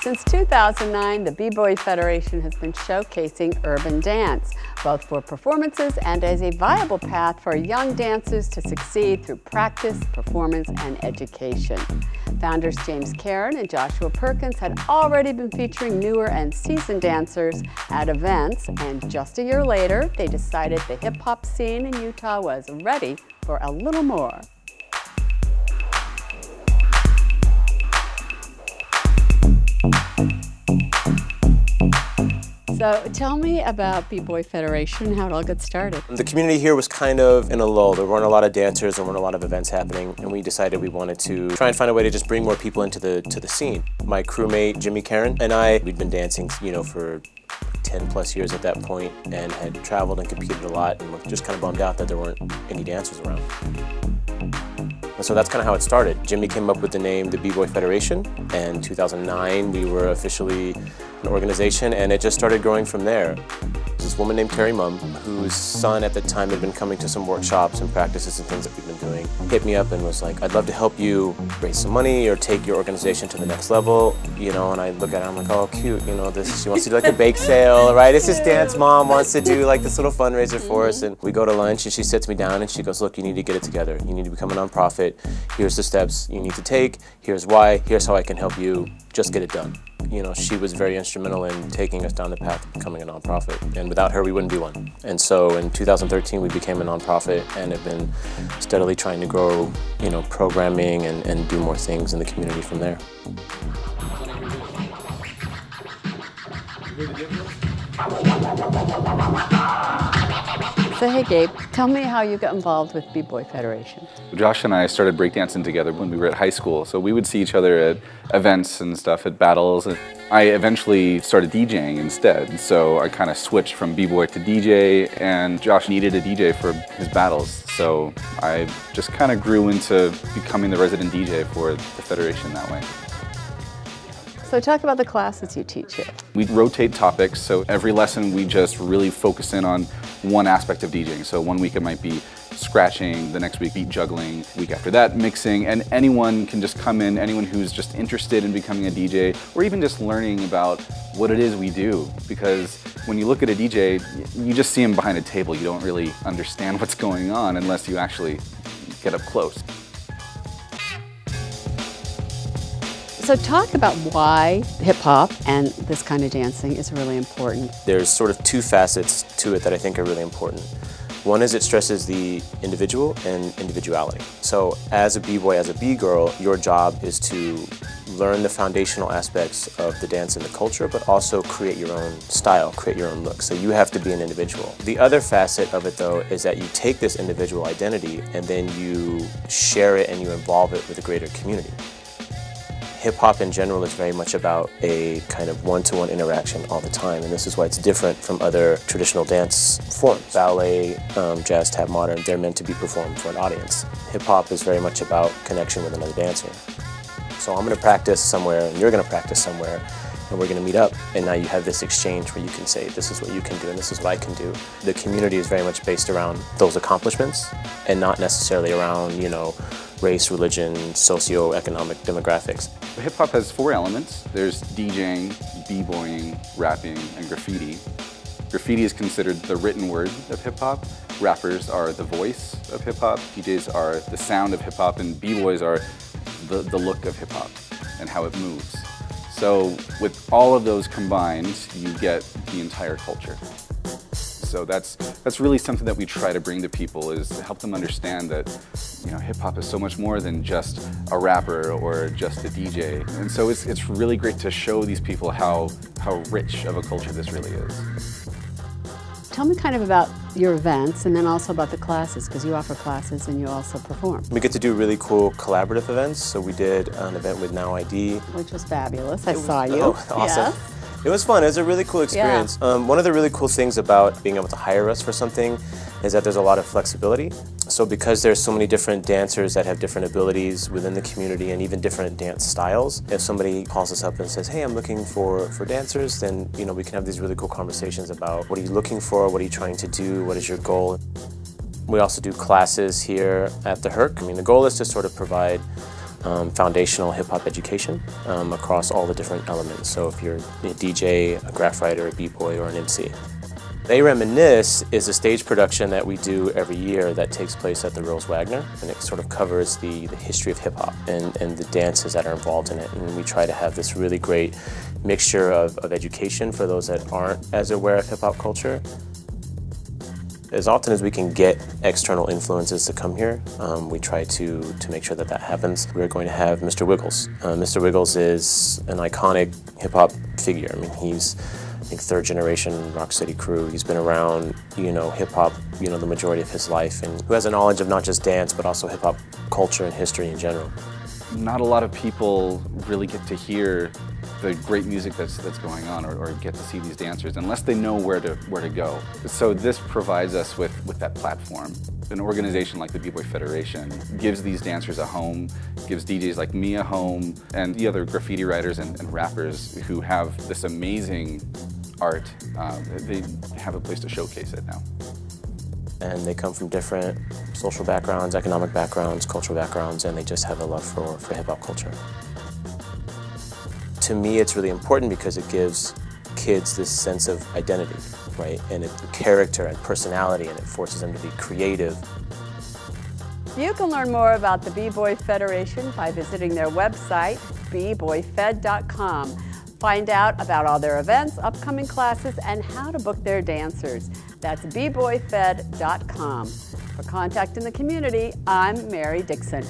Since 2009, the B-Boy Federation has been showcasing urban dance, both for performances and as a viable path for young dancers to succeed through practice, performance, and education. Founders James Karen and Joshua Perkins had already been featuring newer and seasoned dancers at events, and just a year later, they decided the hip-hop scene in Utah was ready for a little more. So tell me about B-Boy Federation, how it all got started. The community here was kind of in a lull. There weren't a lot of dancers, there weren't a lot of events happening, and we decided we wanted to try and find a way to just bring more people into the scene. My crewmate, Jimmy Karen, and we'd been dancing, for 10 plus years at that point and had traveled and competed a lot and were just kind of bummed out that there weren't any dancers around. And so that's kind of how it started. Jimmy came up with the name the B-Boy Federation, and in 2009 we were officially an organization, and it just started growing from there. This woman named Carrie Mum, whose son at the time had been coming to some workshops and practices and things that we've been doing, hit me up and was like, I'd love to help you raise some money or take your organization to the next level, and I look at her, I'm like, oh, cute, she wants to do like a bake sale, right? It's just dance mom wants to do like this little fundraiser for us, and we go to lunch and she sits me down and she goes, look, you need to get it together. You need to become a nonprofit. Here's the steps you need to take. Here's why. Here's how I can help you. Just get it done. She was very instrumental in taking us down the path of becoming a nonprofit, and without her we wouldn't be one. And so in 2013 we became a nonprofit and have been steadily trying to grow, programming and do more things in the community from there. So hey Gabe, tell me how you got involved with B-Boy Federation. Josh and I started breakdancing together when we were at high school, so we would see each other at events and stuff, at battles. And I eventually started DJing instead, so I kind of switched from B-Boy to DJ, and Josh needed a DJ for his battles, so I just kind of grew into becoming the resident DJ for the Federation that way. So talk about the classes you teach here. We rotate topics, so every lesson we just really focus in on one aspect of DJing. So one week it might be scratching, the next week beat juggling, week after that mixing, and anyone can just come in, anyone who's just interested in becoming a DJ, or even just learning about what it is we do. Because when you look at a DJ, you just see him behind a table. You don't really understand what's going on unless you actually get up close. So talk about why hip-hop and this kind of dancing is really important. There's sort of two facets to it that I think are really important. One is it stresses the individual and individuality. So as a B-boy, as a B-girl, your job is to learn the foundational aspects of the dance and the culture, but also create your own style, create your own look. So you have to be an individual. The other facet of it, though, is that you take this individual identity and then you share it and you involve it with a greater community. Hip-hop in general is very much about a kind of one-to-one interaction all the time, and this is why it's different from other traditional dance forms. Ballet, jazz, tap, modern, they're meant to be performed for an audience. Hip-hop is very much about connection with another dancer. So I'm going to practice somewhere, and you're going to practice somewhere, and we're going to meet up, and now you have this exchange where you can say, this is what you can do, and this is what I can do. The community is very much based around those accomplishments, and not necessarily around, race, religion, socio-economic demographics. Hip-hop has 4 elements. There's DJing, b-boying, rapping, and graffiti. Graffiti is considered the written word of hip-hop. Rappers are the voice of hip-hop. DJs are the sound of hip-hop, and b-boys are the look of hip-hop and how it moves. So with all of those combined, you get the entire culture. So that's really something that we try to bring to people, is to help them understand that hip-hop is so much more than just a rapper or just a DJ. And so it's really great to show these people how rich of a culture this really is. Tell me kind of about your events and then also about the classes, because you offer classes and you also perform. We get to do really cool collaborative events. So we did an event with Now ID. Which was fabulous. I saw you. Oh, awesome. Yes. It was fun. It was a really cool experience. Yeah. One of the really cool things about being able to hire us for something is that there's a lot of flexibility. So because there's so many different dancers that have different abilities within the community and even different dance styles, if somebody calls us up and says, hey, I'm looking for dancers, then we can have these really cool conversations about what are you looking for, what are you trying to do, what is your goal. We also do classes here at the Herc. The goal is to sort of provide foundational hip-hop education across all the different elements. So if you're a DJ, a graph writer, a b-boy, or an MC. They Reminisce is a stage production that we do every year that takes place at the Rose Wagner, and it sort of covers the history of hip-hop and the dances that are involved in it. And we try to have this really great mixture of education for those that aren't as aware of hip-hop culture. As often as we can get external influences to come here, we try to make sure that that happens. We're going to have Mr. Wiggles. Mr. Wiggles is an iconic hip-hop figure. I mean, he's third generation Rock City Crew. He's been around, hip-hop, the majority of his life, and who has a knowledge of not just dance, but also hip-hop culture and history in general. Not a lot of people really get to hear the great music that's going on, or get to see these dancers unless they know where to go. So this provides us with that platform. An organization like the B-Boy Federation gives these dancers a home, gives DJs like me a home, and the other graffiti writers and rappers who have this amazing art, they have a place to showcase it now. And they come from different social backgrounds, economic backgrounds, cultural backgrounds, and they just have a love for hip-hop culture. To me, it's really important because it gives kids this sense of identity, right? And character and personality, and it forces them to be creative. You can learn more about the B-Boy Federation by visiting their website, bboyfed.com. Find out about all their events, upcoming classes, and how to book their dancers. That's bboyfed.com. For Contact in the Community, I'm Mary Dixon.